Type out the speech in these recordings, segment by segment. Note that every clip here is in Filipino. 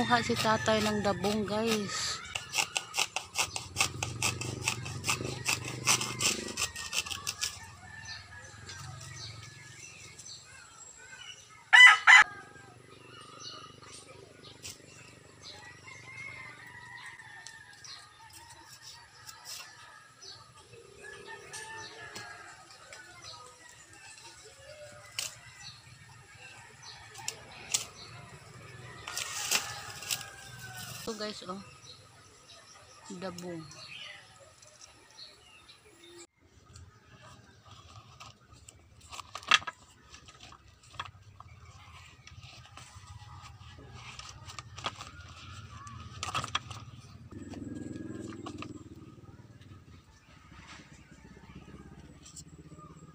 nangunguha si tatay ng dabong, guys. So guys, oh, dabong.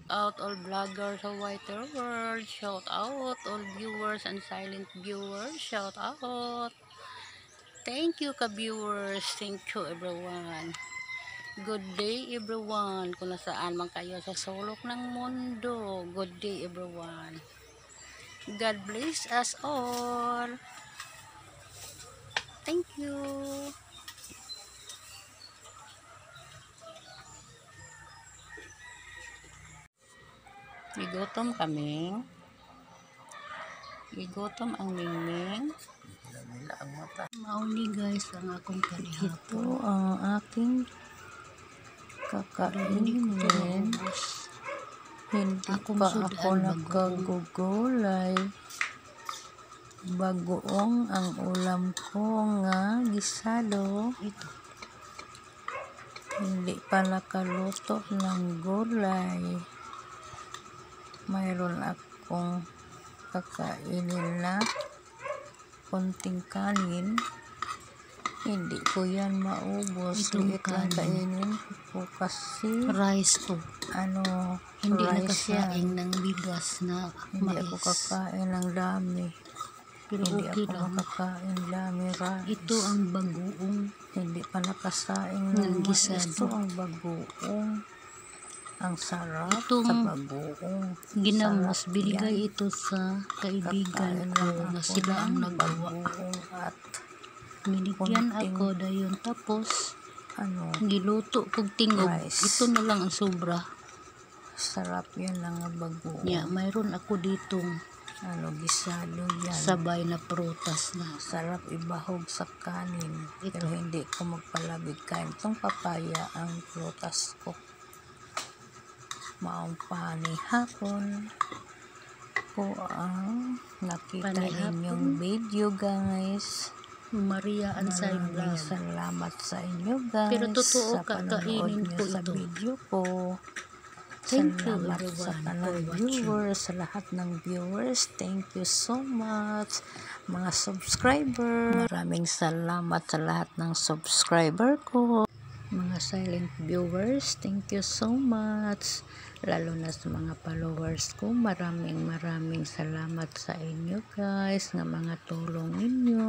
Out all vloggers of Whiter World, shout out all viewers and silent viewers, shout out. Thank you ka-viewers, thank you everyone. Good day everyone, kung nasaan man kayo sa sulok ng mundo. Good day everyone. God bless us all. Thank you. Igutom kami. Igutom ang Mingming. Mauni guys ang akong kanihapon. Ito ang aking kakainin. Hindi pa ako nakagugulay. Bagoong ang ulam ko nga gisado. Ito. Hindi pa nakaluto ng gulay. Mayroon akong kakainin na konting kanin. Hindi ko yan maubos. Liit lang kainin ko kasi rice to. Rice Hindi nakasaing ng bigas na hindi ako kakain ng dami. Pero Hindi okay ako lang. makakain dami rice. Ito ang bagoong. Hindi pa nakasaing ng gisado. Ito ang bagoong. Ang sarap Itong sa bagoong. ginamos, Sarap binigay yan. ito sa kaibigan Kakain ko lang na ako sila ang ng nagawa. bagoong at Binigyan kunting ako dayon tapos giluto kog tingog. rice. Ito na lang ang sobra. Sarap yan ang bagoong. Yeah, mayroon ako ditong Gisado yan. sabay na prutas na. Sarap ibahog sa kanin. Ito. Pero hindi ko magpalabig kain. Itong papaya ang prutas ko. Maong panihapon ko ang nakita ninyong video guys. Maria Ansay Maraming Vlog. salamat sa inyo guys. Pero totoo, sa panonood kakainin niyo ko sa ito. video ko. Thank you Salamat everyone sa for kanang watching. viewers, sa lahat ng viewers. Thank you so much. Mga subscriber, maraming salamat sa lahat ng subscriber ko. Mga silent viewers, thank you so much. Lalo na sa mga followers ko, maraming salamat sa inyo guys, ng mga tulong ninyo.